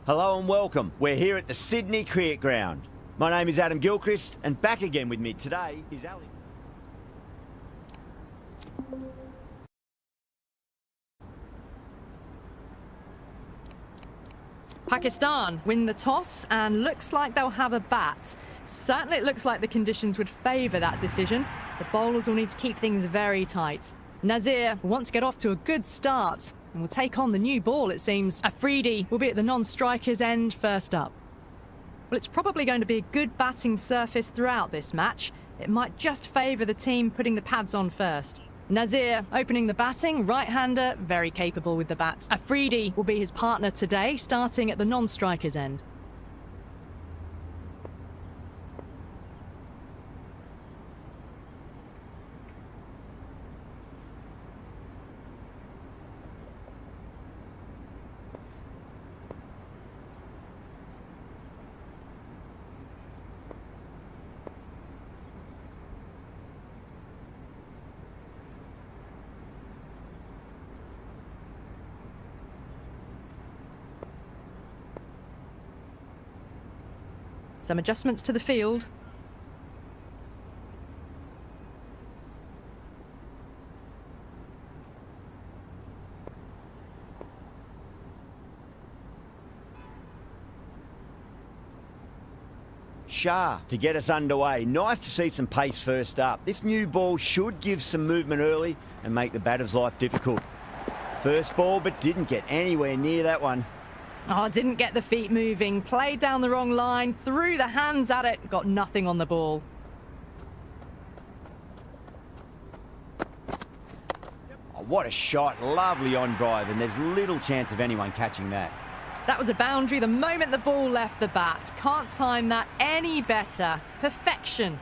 Hello and welcome. We're here at the Sydney Cricket Ground. My name is Adam Gilchrist, and back again with me today is Ali. Pakistan win the toss and looks like they'll have a bat. Certainly it looks like the conditions would favour that decision. The bowlers will need to keep things very tight. Nazir will want to get off to a good start and will take on the new ball, it seems. Afridi will be at the non-striker's end first up. Well, it's probably going to be a good batting surface throughout this match. It might just favour the team putting the pads on first. Nazir opening the batting, right-hander, very capable with the bat. Afridi will be his partner today, starting at the non-striker's end. Some adjustments to the field. Shah to get us underway. Nice to see some pace first up. This new ball should give some movement early and make the batter's life difficult. First ball, but didn't get anywhere near that one. Oh, didn't get the feet moving, played down the wrong line, threw the hands at it, got nothing on the ball. Oh, what a shot, lovely on drive, and there's little chance of anyone catching that. That was a boundary the moment the ball left the bat. Can't time that any better. Perfection.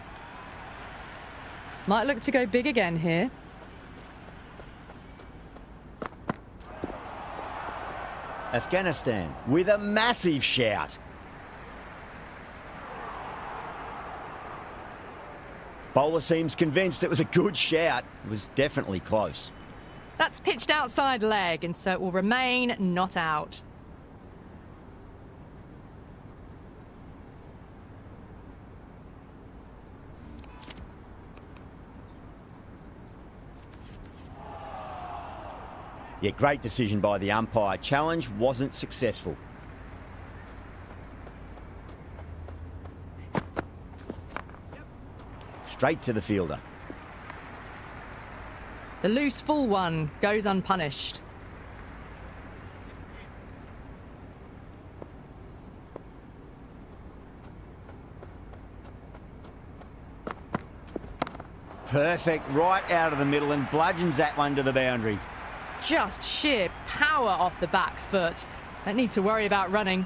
Might look to go big again here. Afghanistan with a massive shout. Bowler seems convinced it was a good shout. It was definitely close. That's pitched outside leg, and so it will remain not out. Yeah, great decision by the umpire. Challenge wasn't successful. Straight to the fielder. The loose full one goes unpunished. Perfect, right out of the middle, and bludgeons that one to the boundary. Just sheer power off the back foot. Don't need to worry about running.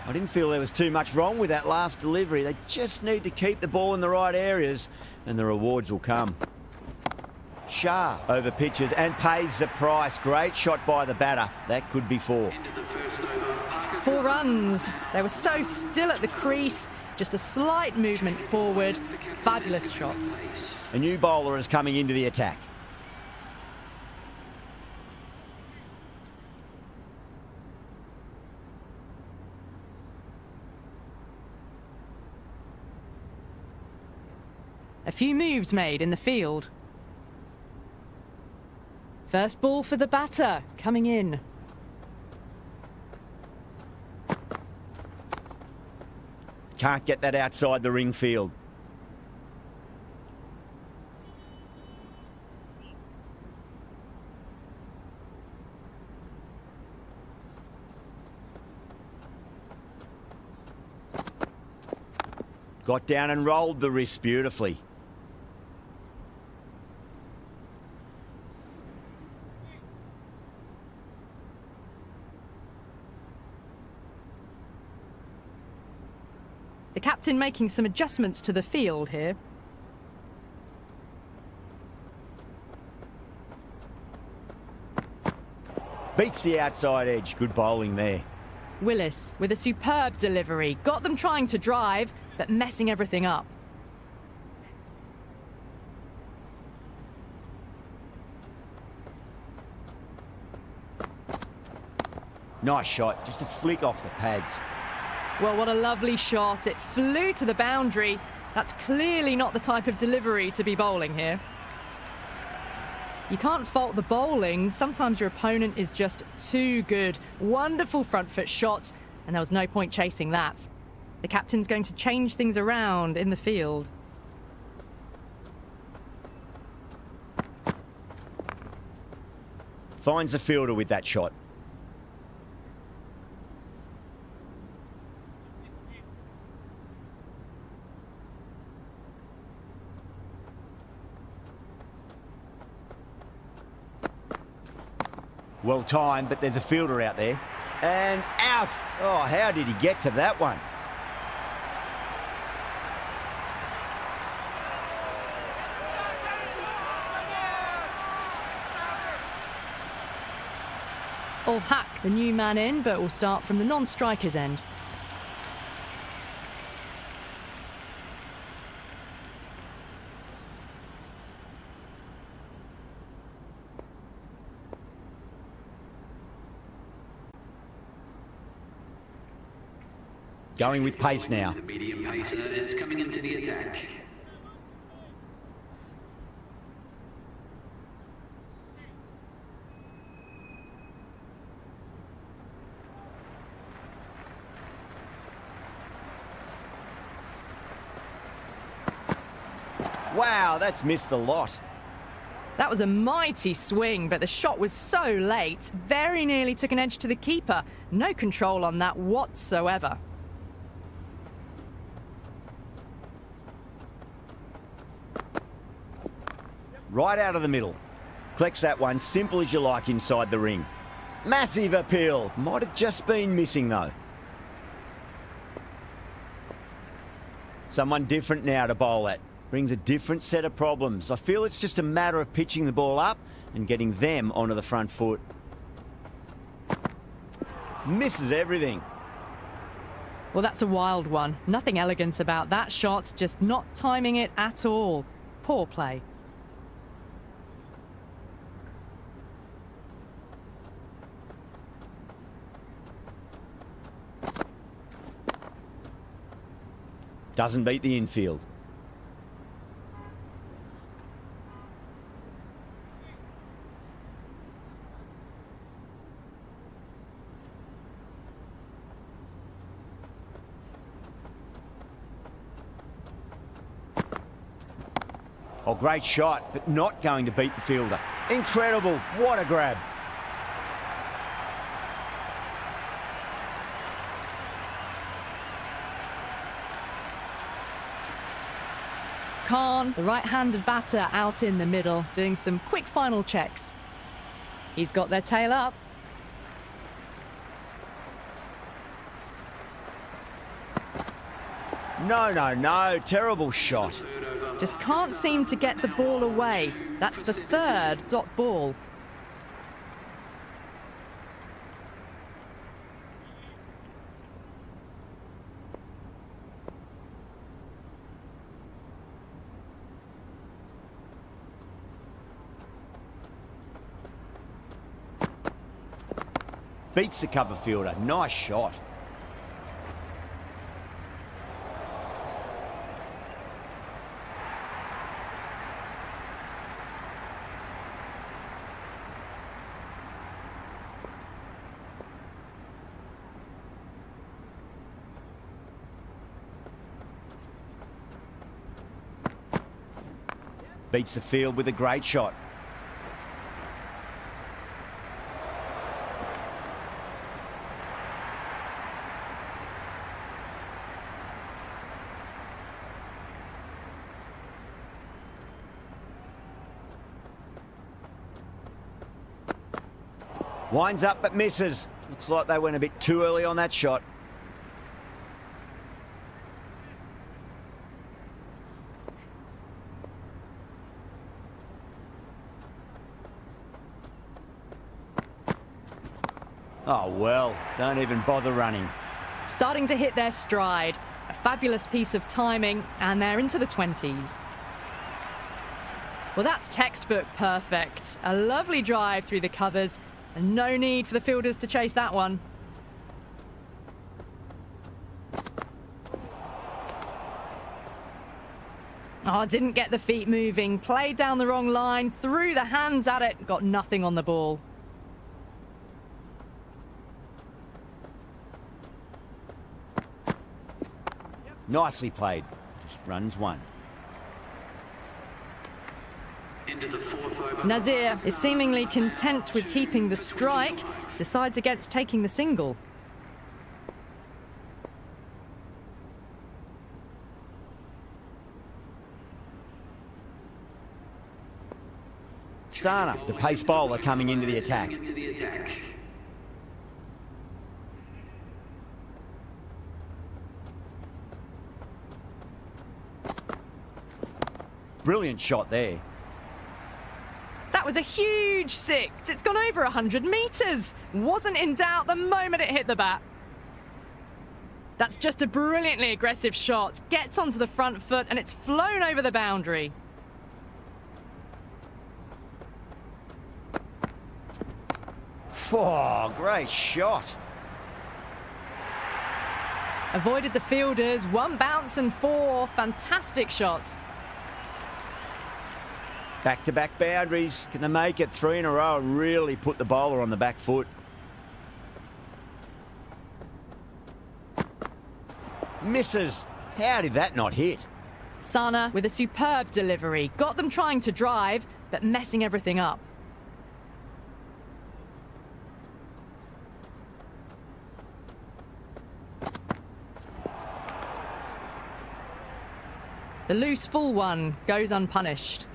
I didn't feel there was too much wrong with that last delivery. They just need to keep the ball in the right areas and the rewards will come. Shah over pitches and pays the price. Great shot by the batter. That could be 4. 4 runs. They were so still at the crease. Just a slight movement forward. Fabulous shots. A new bowler is coming into the attack. A few moves made in the field. First ball for the batter, coming in. Can't get that outside the ring field. Got down and rolled the wrist beautifully. The captain making some adjustments to the field here. Beats the outside edge. Good bowling there. Willis with a superb delivery. Got them trying to drive, but messing everything up. Nice shot, just a flick off the pads. Well, what a lovely shot. It flew to the boundary. That's clearly not the type of delivery to be bowling here. You can't fault the bowling. Sometimes your opponent is just too good. Wonderful front foot shot, and there was no point chasing that. The captain's going to change things around in the field. Finds the fielder with that shot. Well timed, but there's a fielder out there. And out! Oh, how did he get to that one? I'll hack the new man in, but we'll start from the non-striker's end. Going with pace now. The medium pacer is coming into the attack. Wow, that's missed a lot. That was a mighty swing, but the shot was so late. Very nearly took an edge to the keeper. No control on that whatsoever. Right out of the middle. Collects that one, simple as you like inside the ring. Massive appeal. Might have just been missing though. Someone different now to bowl at. Brings a different set of problems. I feel it's just a matter of pitching the ball up and getting them onto the front foot. Misses everything. Well, that's a wild one. Nothing elegant about that shot, just not timing it at all. Poor play. Doesn't beat the infield. Oh, great shot, but not going to beat the fielder. Incredible. What a grab. Khan, the right-handed batter, out in the middle, doing some quick final checks. He's got their tail up. No. Terrible shot. Just can't seem to get the ball away. That's the third dot ball. Beats the cover fielder. Nice shot. Beats the field with a great shot. Winds up but misses. Looks like they went a bit too early on that shot. Oh well, don't even bother running. Starting to hit their stride. A fabulous piece of timing, and they're into the 20s. Well, that's textbook perfect. A lovely drive through the covers, and no need for the fielders to chase that one. Oh, didn't get the feet moving. Played down the wrong line. Threw the hands at it. Got nothing on the ball. Nicely played. Just runs one. Into the fourth over. Nazir is seemingly content with keeping the strike. Decides against taking the single. Sana, the pace bowler, coming into the attack. Brilliant shot there. That was a huge six. It's gone over 100 metres. Wasn't in doubt the moment it hit the bat. That's just a brilliantly aggressive shot. Gets onto the front foot and it's flown over the boundary. Oh, great shot. Avoided the fielders. One bounce and four. Fantastic shots. Back-to-back boundaries. Can they make it 3 in a row and really put the bowler on the back foot? Misses. How did that not hit? Sana with a superb delivery. Got them trying to drive, but messing everything up. The loose full one goes unpunished.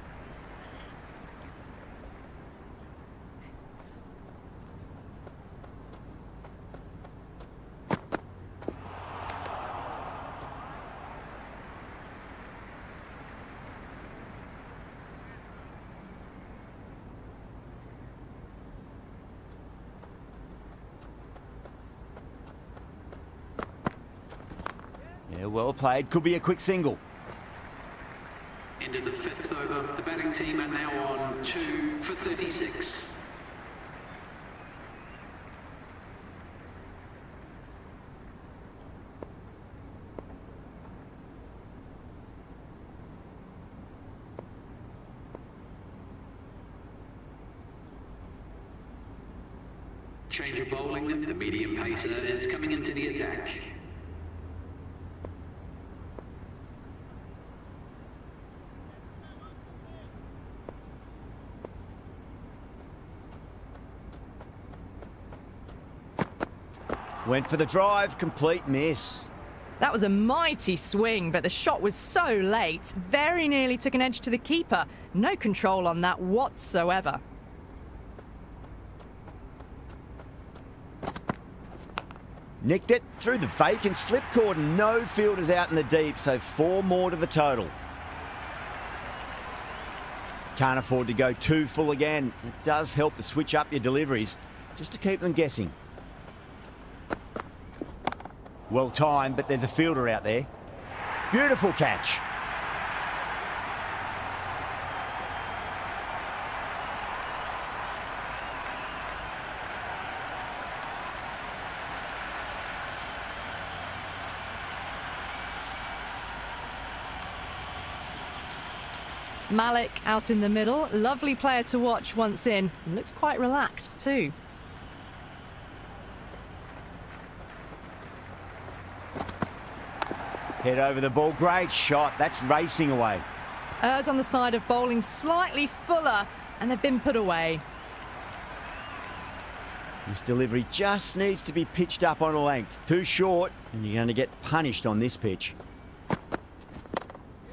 Yeah, well played. Could be a quick single. Into the fifth over. The batting team are now on 2 for 36. Change of bowling. The medium pacer is coming into the attack. Went for the drive, complete miss. That was a mighty swing, but the shot was so late. Very nearly took an edge to the keeper. No control on that whatsoever. Nicked it through the vacant slip cordon. No fielders out in the deep, so 4 more to the total. Can't afford to go too full again. It does help to switch up your deliveries, just to keep them guessing. Well timed, but there's a fielder out there. Beautiful catch. Malik out in the middle. Lovely player to watch once in. Looks quite relaxed too. Head over the ball. Great shot. That's racing away. Errs on the side of bowling slightly fuller, and they've been put away. This delivery just needs to be pitched up on a length. Too short, and you're going to get punished on this pitch.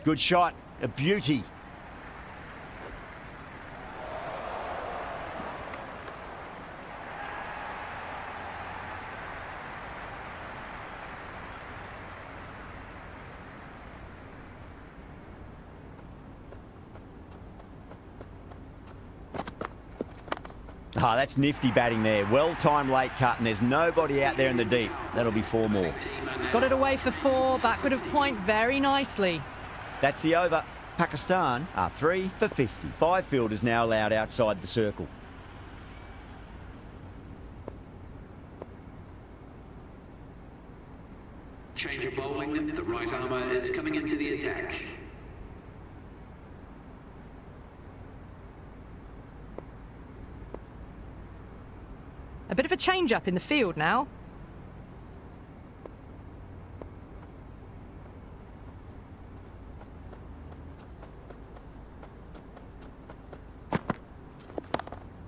Good shot. A beauty. Ah, that's nifty batting there. Well-timed late cut, and there's nobody out there in the deep. That'll be 4 more. Got it away for 4, backward of point very nicely. That's the over. Pakistan are 3 for 50. 5 fielders now allowed outside the circle. Change of bowling. The right armour is coming into the attack. A bit of a change-up in the field now.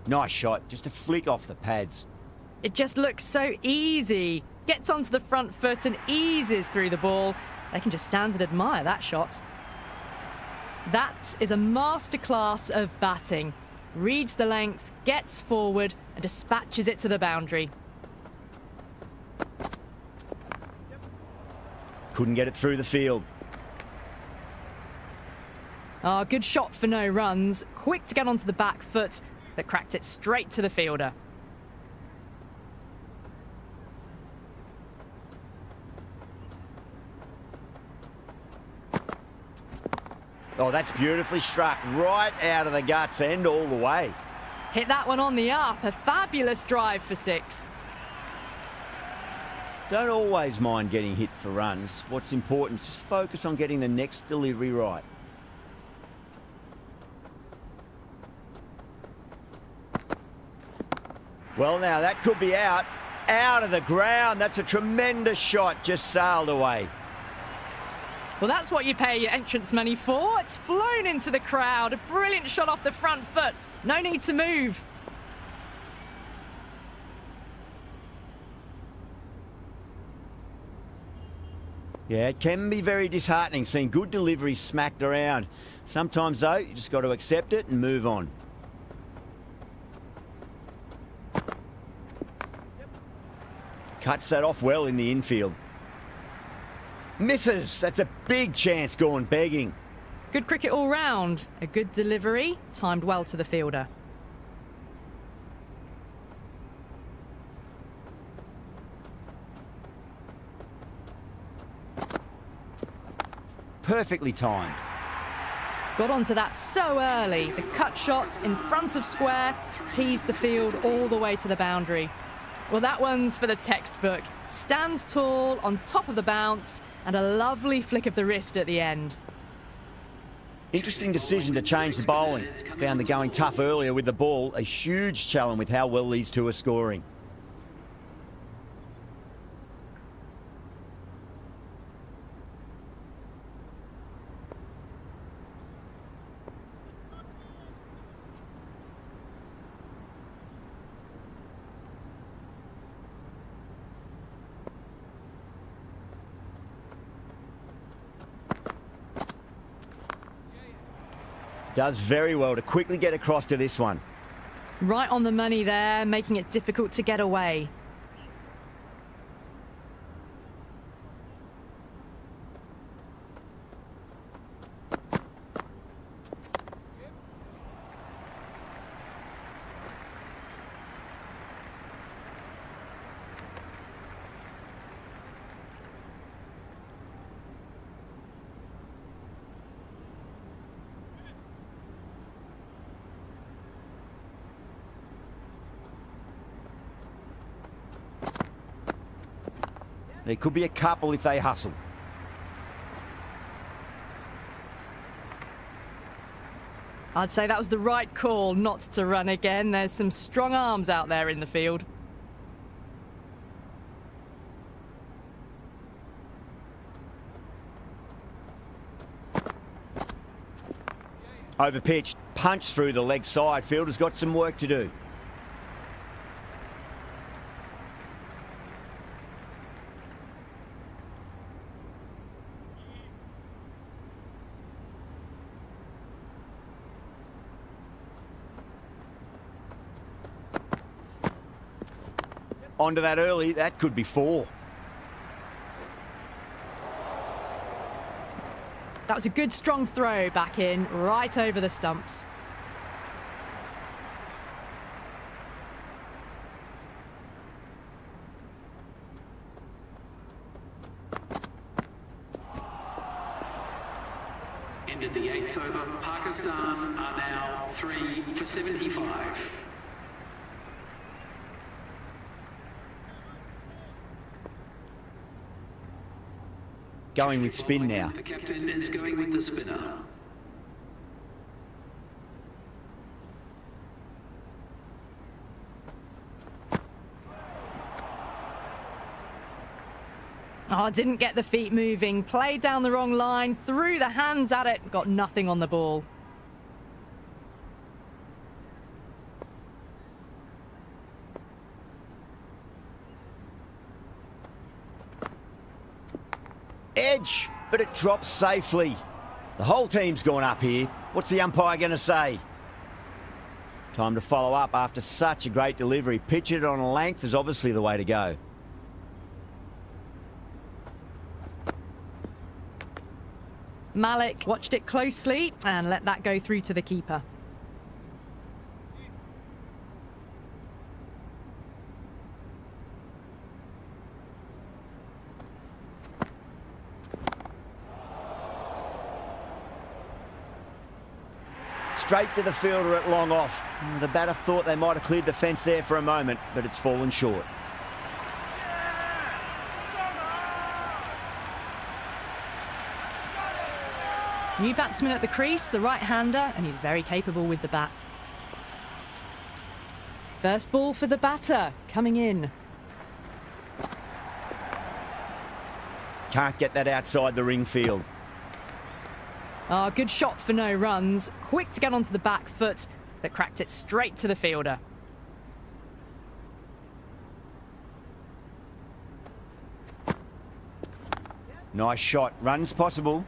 Nice shot, just a flick off the pads. It just looks so easy. Gets onto the front foot and eases through the ball. They can just stand and admire that shot. That is a masterclass of batting. Reads the length, gets forward and dispatches it to the boundary. Couldn't get it through the field. Ah, good shot for no runs. Quick to get onto the back foot, but cracked it straight to the fielder. Oh, that's beautifully struck. Right out of the guts and all the way. Hit that one on the up. A fabulous drive for 6. Don't always mind getting hit for runs. What's important is just focus on getting the next delivery right. Well, now that could be out. Out of the ground. That's a tremendous shot. Just sailed away. Well, that's what you pay your entrance money for. It's flown into the crowd. A brilliant shot off the front foot. No need to move. Yeah, it can be very disheartening seeing good deliveries smacked around. Sometimes, though, you just got to accept it and move on. Cuts that off well in the infield. Misses. That's a big chance gone begging. Good cricket all round. A good delivery, timed well to the fielder. Perfectly timed. Got onto that so early. The cut shot in front of square teased the field all the way to the boundary. Well, that one's for the textbook. Stands tall on top of the bounce and a lovely flick of the wrist at the end. Interesting decision to change the bowling. Found the going tough earlier with the ball. A huge challenge with how well these two are scoring. Does very well to quickly get across to this one. Right on the money there, making it difficult to get away. There could be a couple if they hustle. I'd say that was the right call not to run again. There's some strong arms out there in the field. Overpitched, punched through the leg side. Fielder's got some work to do. Onto that early, that could be 4. That was a good strong throw back in, right over the stumps. Ended the 8th over. Pakistan are now 3 for 75. Going with spin now. The captain is going with the spinner. Oh, didn't get the feet moving. Played down the wrong line. Threw the hands at it. Got nothing on the ball. Edge, but it drops safely. The whole team's gone up here. What's the umpire going to say? Time to follow up after such a great delivery. Pitch it on a length is obviously the way to go. Malik watched it closely and let that go through to the keeper. Straight to the fielder at long off. The batter thought they might have cleared the fence there for a moment, but it's fallen short. New batsman at the crease, the right-hander, and he's very capable with the bat. First ball for the batter, coming in. Can't get that outside the ring field. Oh, good shot for no runs. Quick to get onto the back foot, but cracked it straight to the fielder. Nice shot. Runs possible.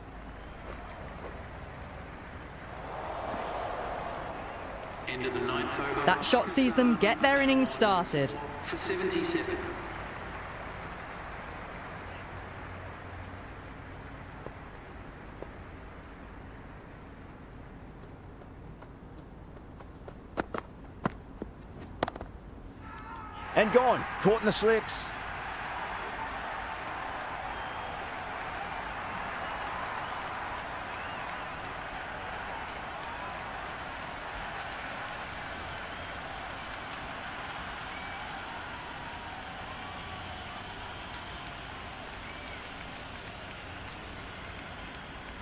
End of the ninth over. That shot sees them get their innings started. For 77. And gone. Caught in the slips.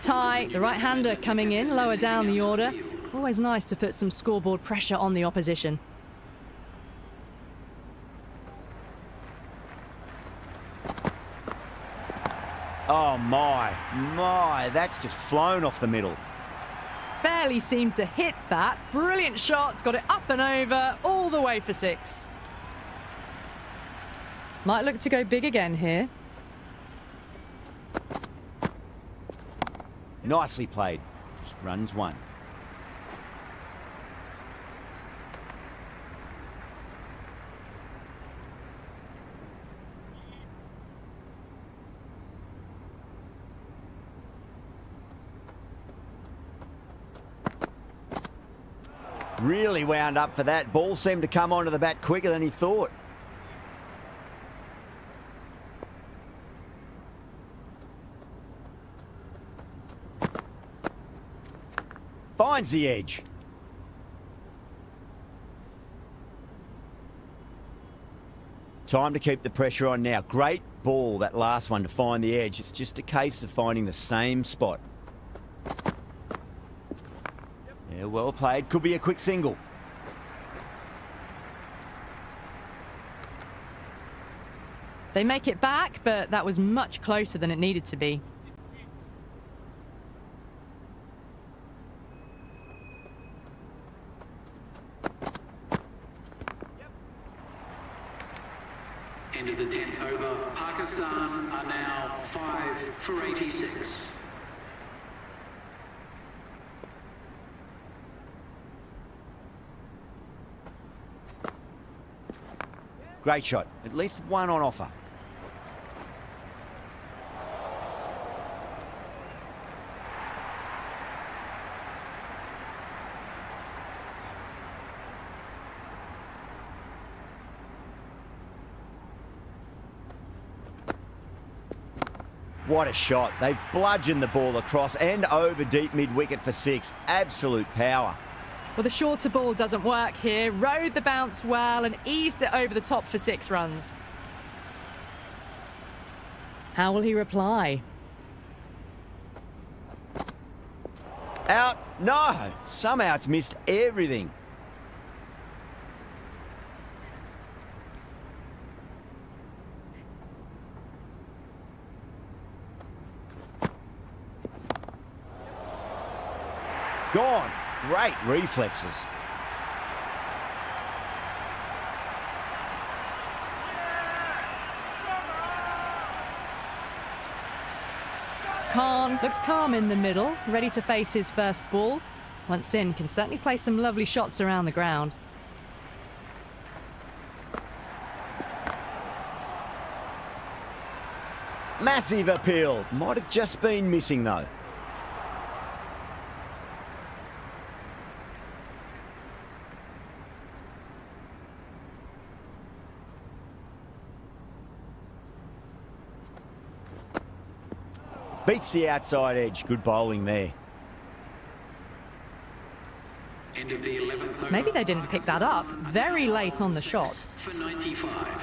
Ty, the right-hander, coming in lower down the order. Always nice to put some scoreboard pressure on the opposition. Oh my, that's just flown off the middle. Barely seemed to hit that. Brilliant shot, got it up and over, all the way for 6. Might look to go big again here. Nicely played. Just runs 1. Really wound up for that. Ball seemed to come onto the bat quicker than he thought. Finds the edge. Time to keep the pressure on now. Great ball, that last one, to find the edge. It's just a case of finding the same spot. Yeah, well played. Could be a quick single. They make it back, but that was much closer than it needed to be. End of the 10th over. Pakistan are now 5 for 86. Great shot. At least one on offer. What a shot. They've bludgeoned the ball across and over deep mid-wicket for 6. Absolute power. Well, the shorter ball doesn't work here. Rode the bounce well and eased it over the top for 6 runs. How will he reply? Out. No. Somehow it's missed everything. gone. Great reflexes. Khan looks calm in the middle, ready to face his first ball. Once in, can certainly play some lovely shots around the ground. Massive appeal. Might have just been missing though. Beats the outside edge. Good bowling there. End of the 11th over. Maybe they didn't pick that up. Very late on the shot. For 95.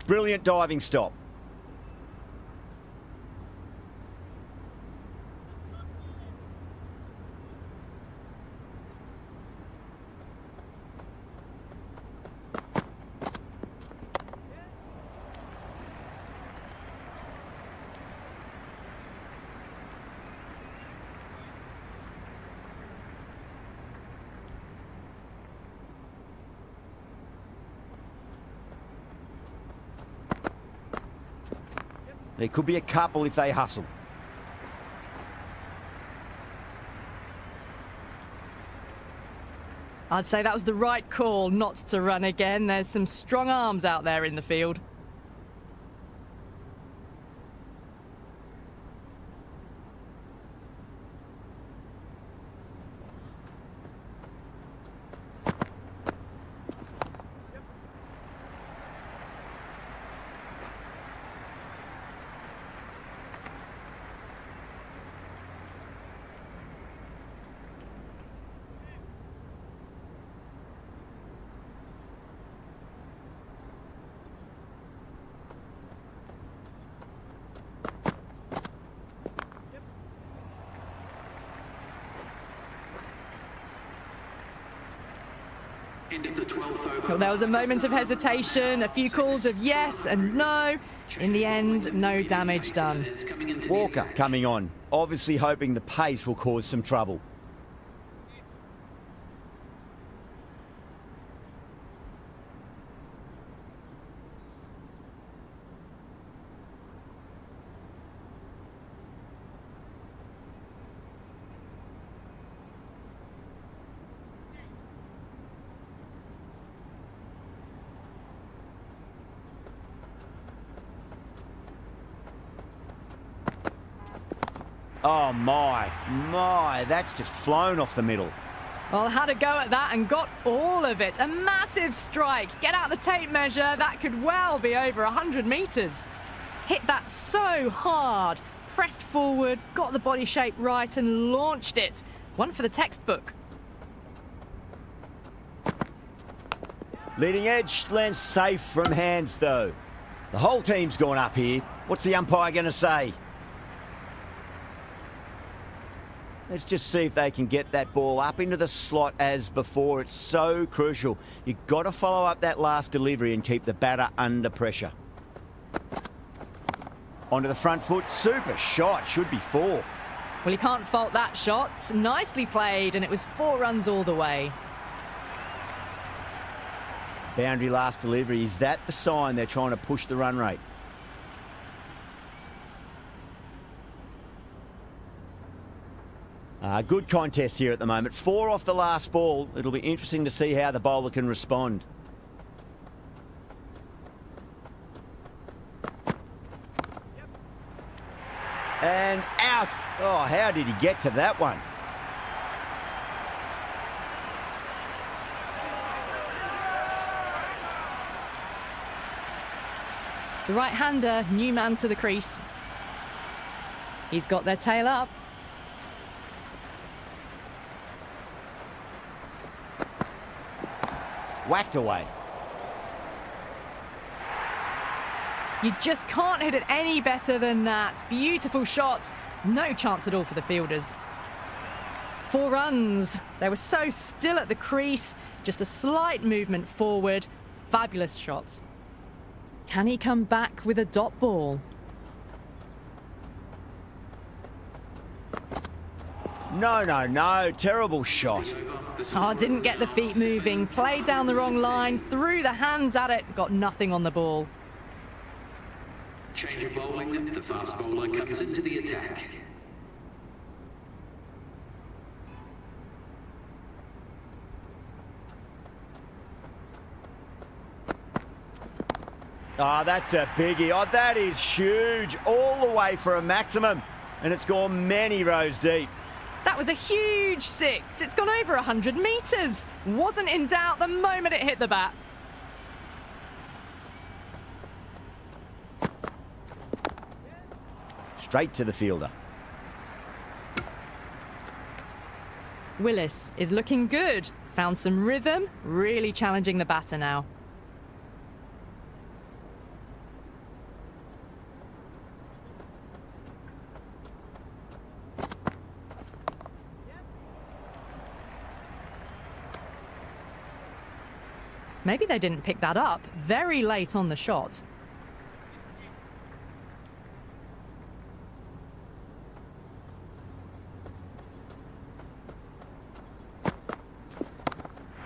Brilliant diving stop. There could be a couple if they hustle. I'd say that was the right call not to run again. There's some strong arms out there in the field. End of the 12th over. Well, there was a moment of hesitation, a few calls of yes and no. In the end, no damage done. Walker coming on, obviously hoping the pace will cause some trouble. Oh my, that's just flown off the middle. Well, had a go at that and got all of it. A massive strike. Get out the tape measure. That could well be over 100 metres. Hit that so hard. Pressed forward, got the body shape right and launched it. One for the textbook. Leading edge lands safe from hands though. The whole team's gone up here. What's the umpire going to say? Let's just see if they can get that ball up into the slot as before. It's so crucial. You've got to follow up that last delivery and keep the batter under pressure. Onto the front foot. Super shot. Should be 4. Well, you can't fault that shot. Nicely played, and it was 4 runs all the way. Boundary last delivery. Is that the sign they're trying to push the run rate? Good contest here at the moment. 4 off the last ball. It'll be interesting to see how the bowler can respond. And out. Oh, how did he get to that one? The right-hander, new man to the crease. He's got their tail up. Whacked away. You just can't hit it any better than that. Beautiful shot. No chance at all for the fielders. 4 runs. They were so still at the crease. Just a slight movement forward. Fabulous shots. Can he come back with a dot ball? No. Terrible shot. Oh, didn't get the feet moving. Played down the wrong line. Threw the hands at it. Got nothing on the ball. Change of bowling. The fast bowler comes into the attack. Oh, that's a biggie. Oh, that is huge. All the way for a maximum. And it's gone many rows deep. That was a huge 6. It's gone over 100 metres. Wasn't in doubt the moment it hit the bat. Straight to the fielder. Willis is looking good. Found some rhythm. Really challenging the batter now. Maybe they didn't pick that up. Very late on the shot.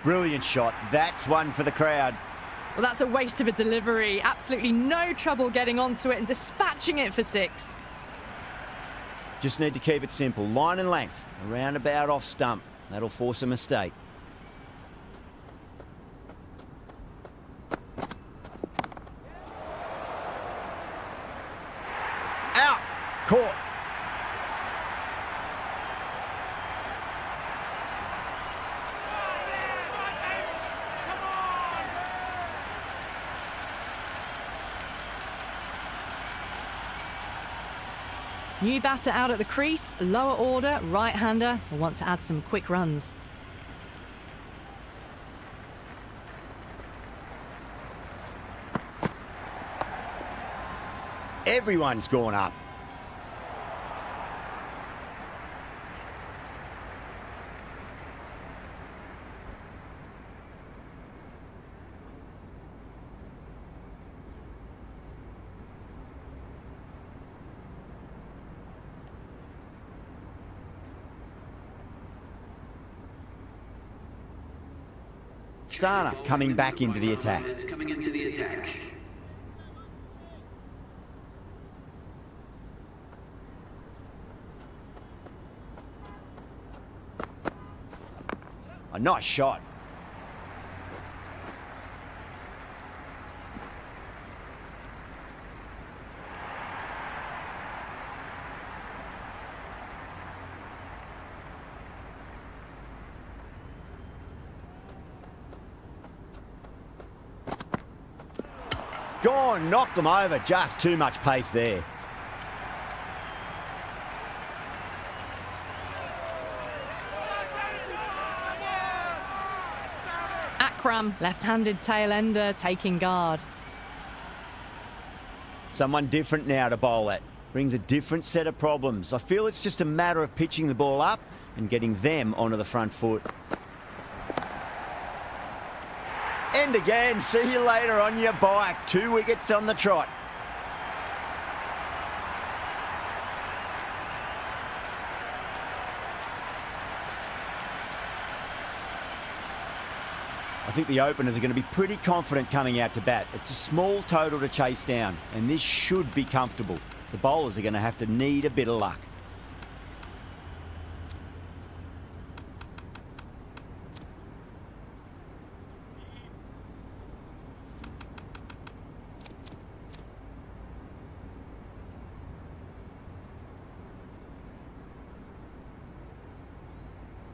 Brilliant shot. That's one for the crowd. Well, that's a waste of a delivery. Absolutely no trouble getting onto it and dispatching it for 6. Just need to keep it simple. Line and length. Around about off stump. That'll force a mistake. Out. Caught. New batter out at the crease, lower order, right-hander, will want to add some quick runs. Everyone's gone up. Sana coming back into the attack. Coming into the attack. A nice shot. Gone, knocked them over. Just too much pace there. Akram, left-handed tail-ender, taking guard. Someone different now to bowl at. Brings a different set of problems. I feel it's just a matter of pitching the ball up and getting them onto the front foot. And again, see you later on your bike. 2 wickets on the trot. I think the openers are going to be pretty confident coming out to bat. It's a small total to chase down, and this should be comfortable. The bowlers are going to have to need a bit of luck.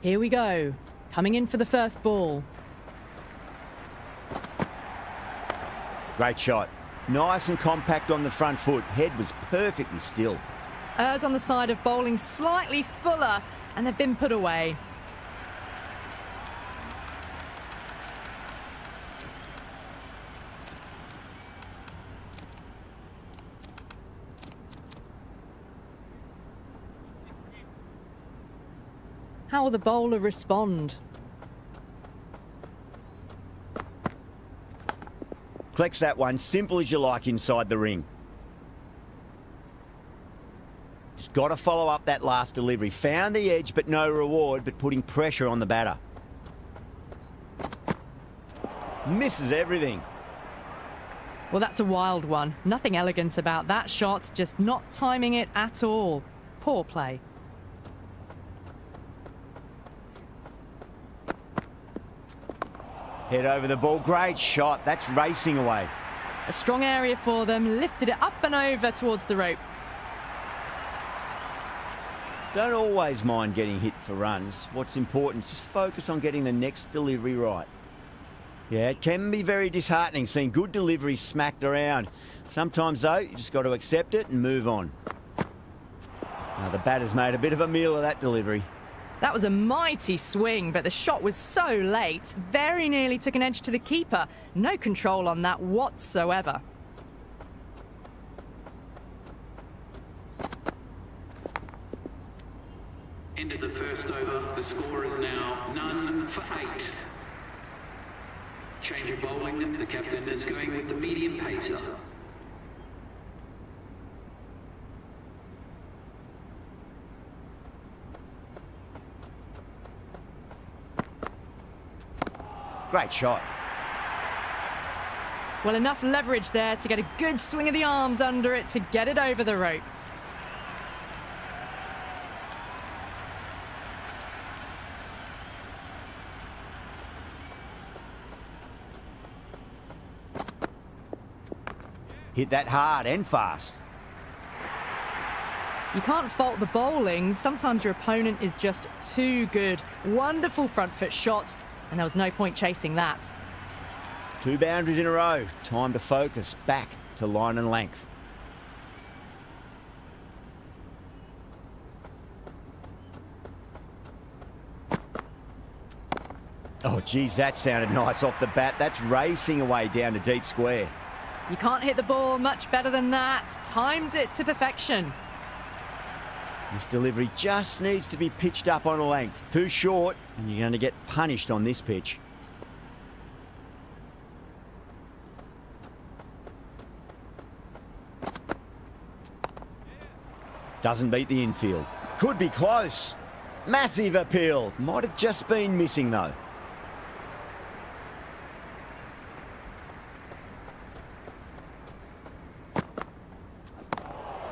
Here we go. Coming in for the first ball. Great shot. Nice and compact on the front foot. Head was perfectly still. Errs on the side of bowling slightly fuller, and they've been put away. How will the bowler respond? Collects that one, simple as you like inside the ring. Just got to follow up that last delivery. Found the edge, but no reward, but putting pressure on the batter. Misses everything. Well, that's a wild one. Nothing elegant about that shot, just not timing it at all. Poor play. Head over the ball, great shot. That's racing away. A strong area for them, lifted it up and over towards the rope. Don't always mind getting hit for runs. What's important is just focus on getting the next delivery right. Yeah, it can be very disheartening seeing good deliveries smacked around. Sometimes, though, you just got to accept it and move on. Now, the batter's made a bit of a meal of that delivery. That was a mighty swing, but the shot was so late. Very nearly took an edge to the keeper. No control on that whatsoever. End of the first over. The score is now none for 8. Change of bowling. The captain is going with the medium pacer. Great shot. Well, enough leverage there to get a good swing of the arms under it to get it over the rope. Hit that hard and fast. You can't fault the bowling. Sometimes your opponent is just too good. Wonderful front foot shot, and there was no point chasing that. 2 boundaries in a row. Time to focus. Back to line and length. Oh, geez, that sounded nice off the bat. That's racing away down to deep square. You can't hit the ball much better than that. Timed it to perfection. This delivery just needs to be pitched up on a length. Too short, and you're going to get punished on this pitch. Doesn't beat the infield. Could be close. Massive appeal. Might have just been missing, though.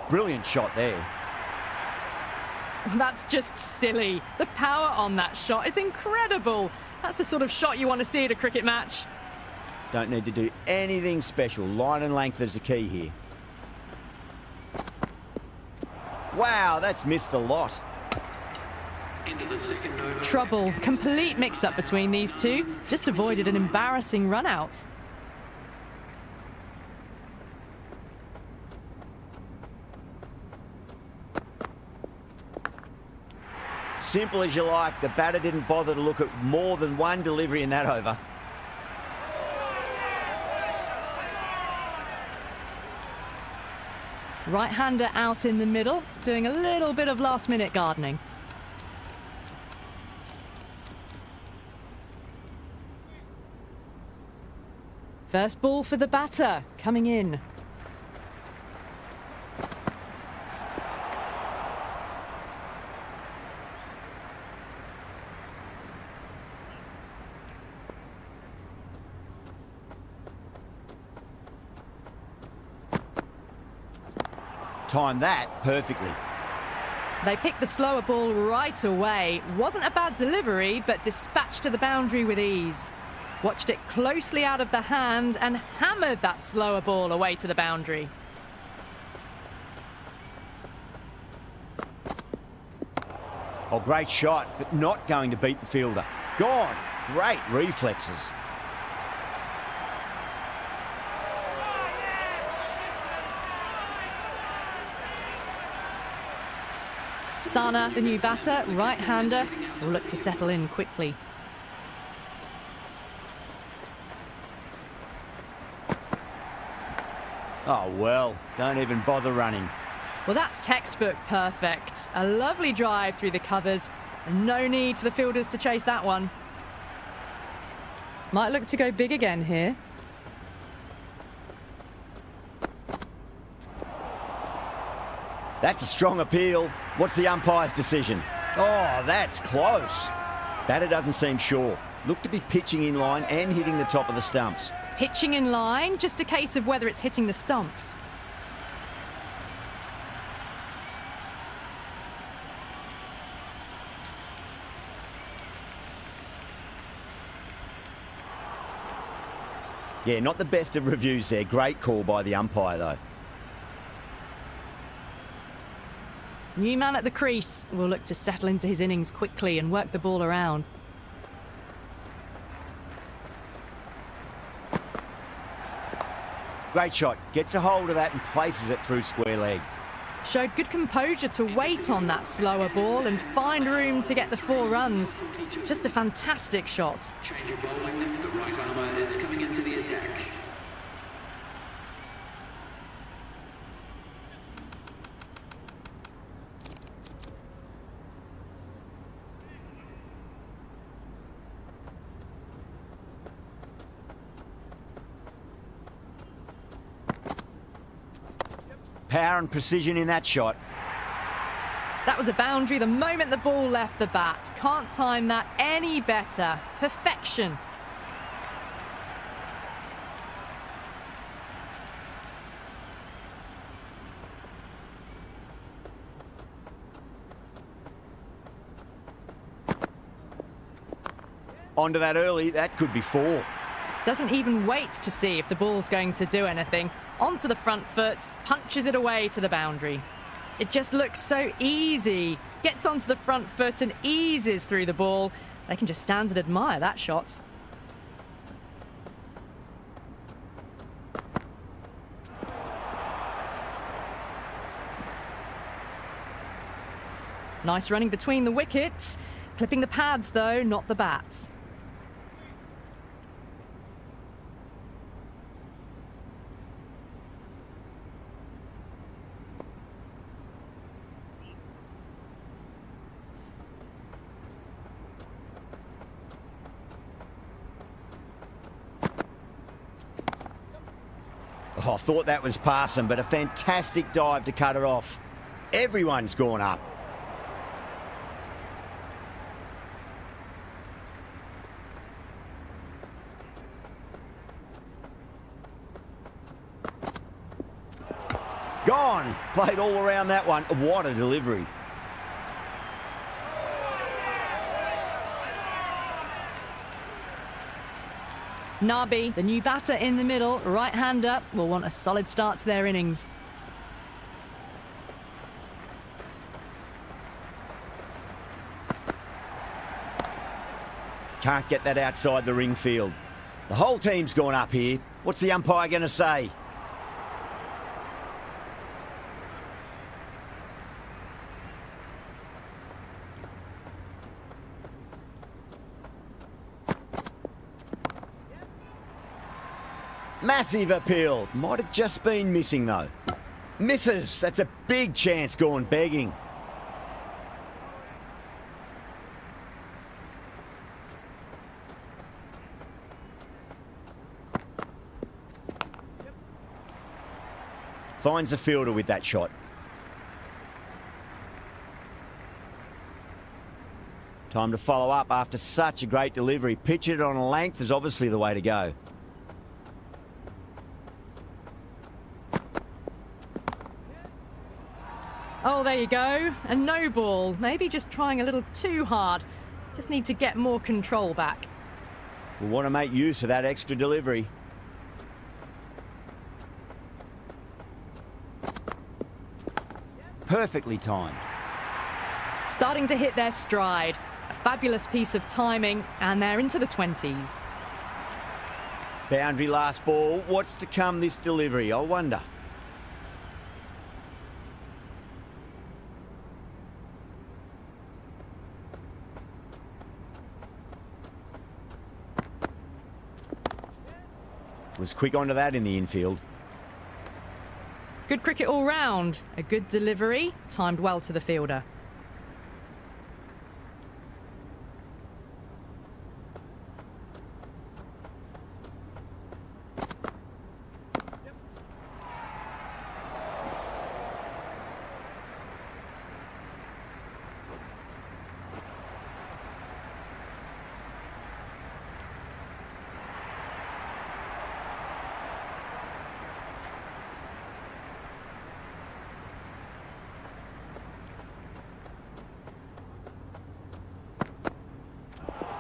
Brilliant shot there. That's just silly. The power on that shot is incredible. That's the sort of shot you want to see at a cricket match. Don't need to do anything special. Line and length is the key here. Wow, that's missed a lot. Into the second over. Trouble. Complete mix-up between these two. Just avoided an embarrassing run-out. Simple as you like. The batter didn't bother to look at more than one delivery in that over. Right-hander out in the middle, doing a little bit of last-minute gardening. First ball for the batter, coming in. Timed that perfectly. They picked the slower ball right away. Wasn't a bad delivery, but dispatched to the boundary with ease. Watched it closely out of the hand and hammered that slower ball away to the boundary. Oh, great shot, but not going to beat the fielder. Gone. Great reflexes. Sana, the new batter, right-hander, will look to settle in quickly. Oh, well, don't even bother running. Well, that's textbook perfect. A lovely drive through the covers. No need for the fielders to chase that one. Might look to go big again here. That's a strong appeal. What's the umpire's decision? Oh, that's close. Batter doesn't seem sure. Looked to be pitching in line and hitting the top of the stumps. Pitching in line, just a case of whether it's hitting the stumps. Yeah, not the best of reviews there. Great call by the umpire, though. New man at the crease will look to settle into his innings quickly and work the ball around. Great shot. Gets a hold of that and places it through square leg. Showed good composure to wait on that slower ball and find room to get the 4 runs. Just a fantastic shot. Change of bowling. The right armour is coming into the attack. Power and precision in that shot. That was a boundary the moment the ball left the bat. Can't time that any better. Perfection. Onto that early, that could be 4. Doesn't even wait to see if the ball's going to do anything. Onto the front foot, punches it away to the boundary. It just looks so easy. Gets onto the front foot and eases through the ball. They can just stand and admire that shot. Nice running between the wickets. Clipping the pads though, not the bats. Oh, I thought that was passing, but a fantastic dive to cut it off. Everyone's gone up. Gone. Played all around that one. What a delivery. Nabi, the new batter in the middle, right hand up, will want a solid start to their innings. Can't get that outside the ring field. The whole team's gone up here. What's the umpire going to say? Massive appeal. Might have just been missing, though. Misses. That's a big chance gone begging. Finds the fielder with that shot. Time to follow up after such a great delivery. Pitch it on a length is obviously the way to go. Oh, there you go. A no ball. Maybe just trying a little too hard. Just need to get more control back. We'll want to make use of that extra delivery. Perfectly timed. Starting to hit their stride. A fabulous piece of timing, and they're into the 20s. Boundary last ball. What's to come this delivery? I wonder. Was quick onto that in the infield. Good cricket all round. A good delivery, timed well to the fielder.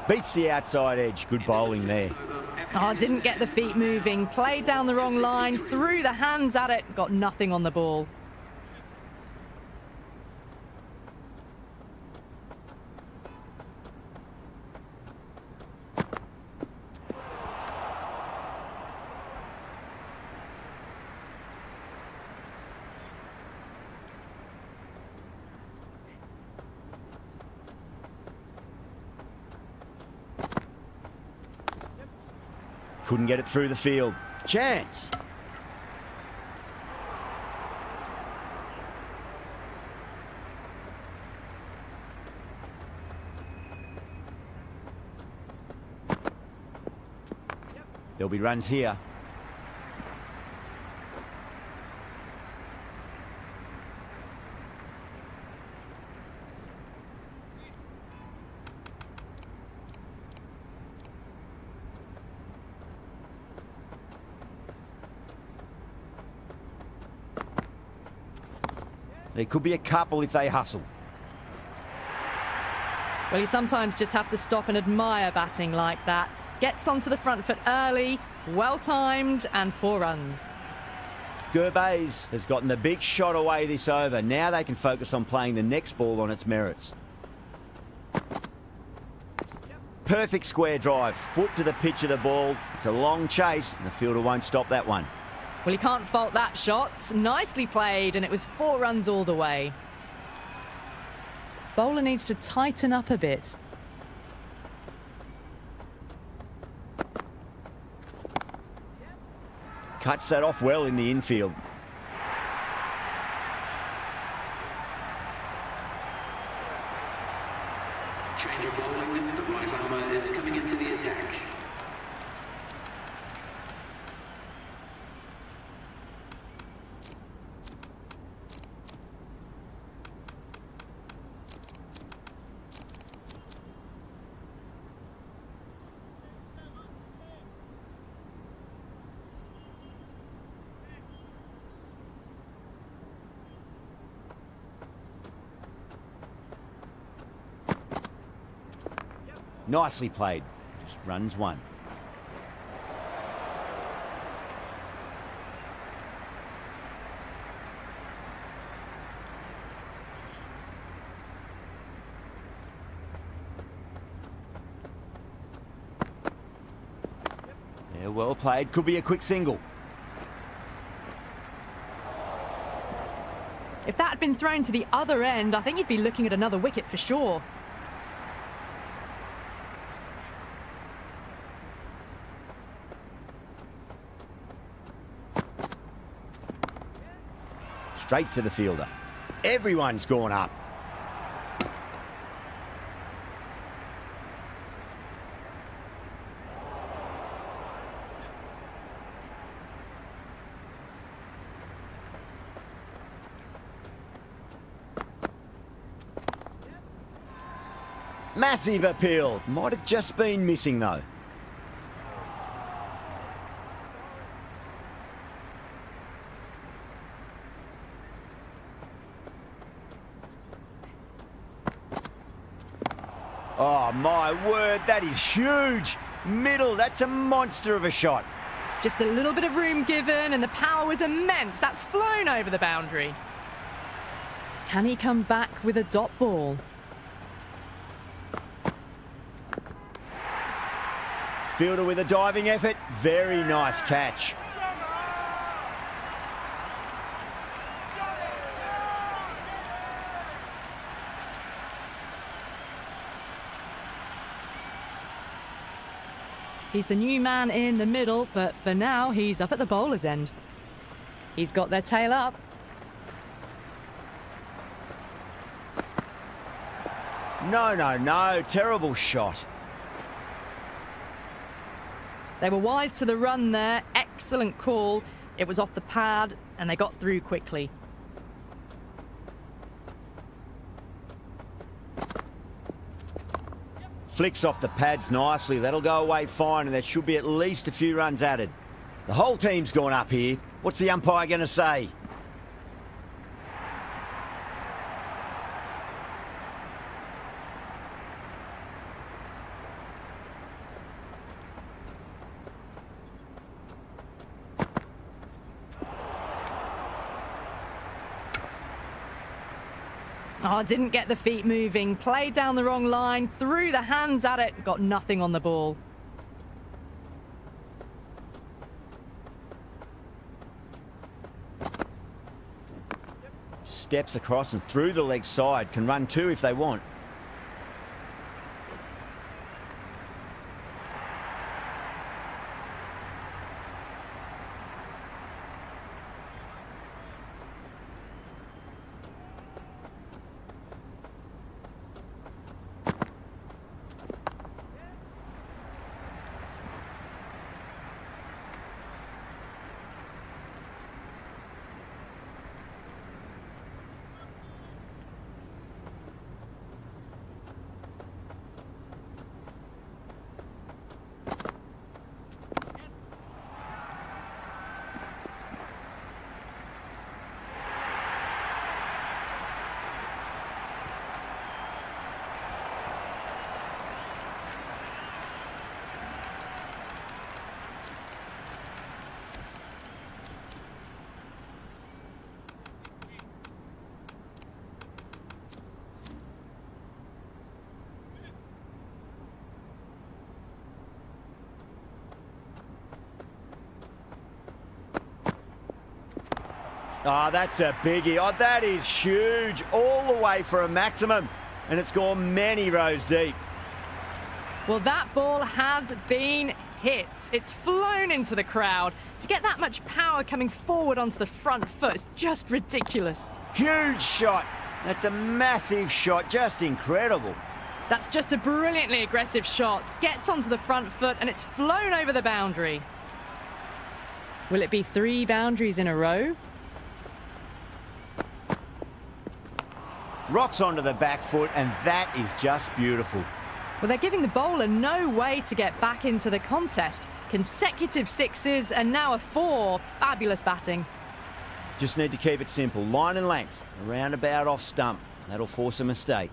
Beats the outside edge. Good bowling there. Oh, didn't get the feet moving. Played down the wrong line. Threw the hands at it. Got nothing on the ball. Couldn't get it through the field. Chance. There'll be runs here. There could be a couple if they hustle. Well, you sometimes just have to stop and admire batting like that. Gets onto the front foot early, well-timed, and 4 runs. Gervais has gotten the big shot away this over. Now they can focus on playing the next ball on its merits. Perfect square drive. Foot to the pitch of the ball. It's a long chase, and the fielder won't stop that one. Well, you can't fault that shot. Nicely played, and it was 4 runs all the way. Bowler needs to tighten up a bit. Cuts that off well in the infield. Change of bowling. The right armour is coming into the attack. Nicely played. Just runs 1. Yeah, well played. Could be a quick single. If that had been thrown to the other end, I think you'd be looking at another wicket for sure. Straight to the fielder. Everyone's gone up. Massive appeal. Might have just been missing though. Oh, my word, that is huge. Middle, that's a monster of a shot. Just a little bit of room given, and the power was immense. That's flown over the boundary. Can he come back with a dot ball? Fielder with a diving effort. Very nice catch. He's the new man in the middle, but for now, he's up at the bowler's end. He's got their tail up. No. Terrible shot. They were wise to the run there. Excellent call. It was off the pad, and they got through quickly. Flicks off the pads nicely. That'll go away fine, and there should be at least a few runs added. The whole team's gone up here. What's the umpire going to say? Oh, didn't get the feet moving, played down the wrong line, threw the hands at it, got nothing on the ball. Steps across and through the leg side. Can run two if they want. Oh, that's a biggie. Oh, that is huge. All the way for a maximum. And it's gone many rows deep. Well, that ball has been hit. It's flown into the crowd. To get that much power coming forward onto the front foot is just ridiculous. Huge shot. That's a massive shot. Just incredible. That's just a brilliantly aggressive shot. Gets onto the front foot and it's flown over the boundary. Will it be 3 boundaries in a row? Rocks onto the back foot, and that is just beautiful. Well, they're giving the bowler no way to get back into the contest. Consecutive 6s and now a 4. Fabulous batting. Just need to keep it simple. Line and length. Around about off stump. That'll force a mistake.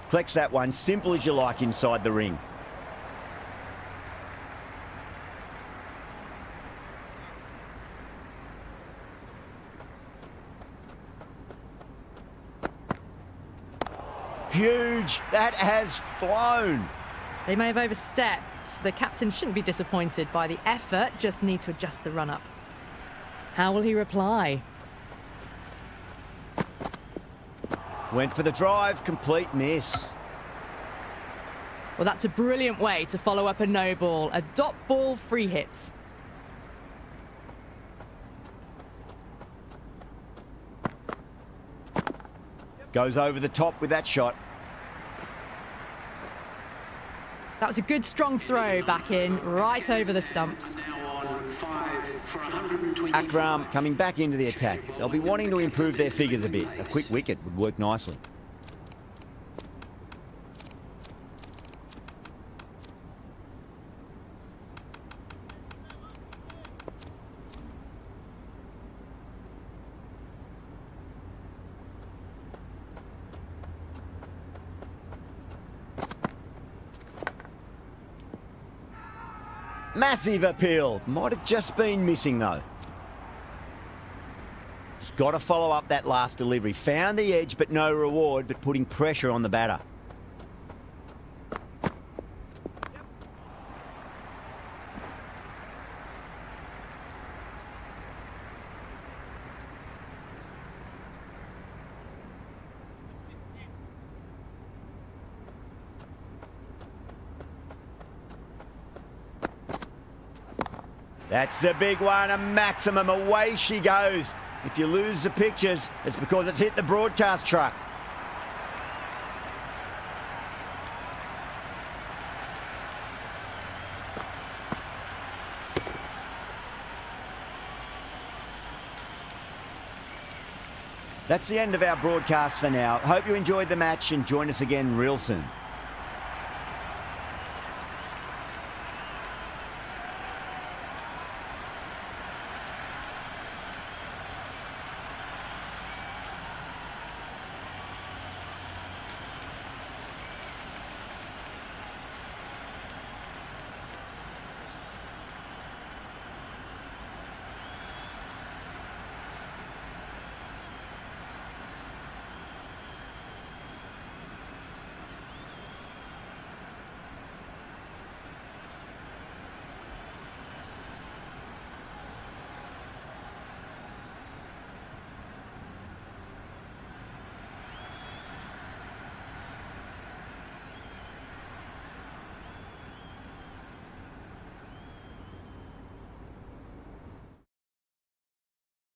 Collects that one, simple as you like, inside the ring. Huge. That has flown. They may have overstepped. The captain shouldn't be disappointed by the effort, just need to adjust the run-up. How will he reply? Went for the drive, complete miss. Well, that's a brilliant way to follow up a no ball. A dot ball free hit. Goes over the top with that shot. That was a good strong throw back in, right over the stumps. Akram coming back into the attack. They'll be wanting to improve their figures a bit. A quick wicket would work nicely. Massive appeal. Might have just been missing, though. Just got to follow up that last delivery. Found the edge, but no reward, but putting pressure on the batter. That's the big one, a maximum. Away she goes. If you lose the pictures, it's because it's hit the broadcast truck. That's the end of our broadcast for now. Hope you enjoyed the match and join us again real soon.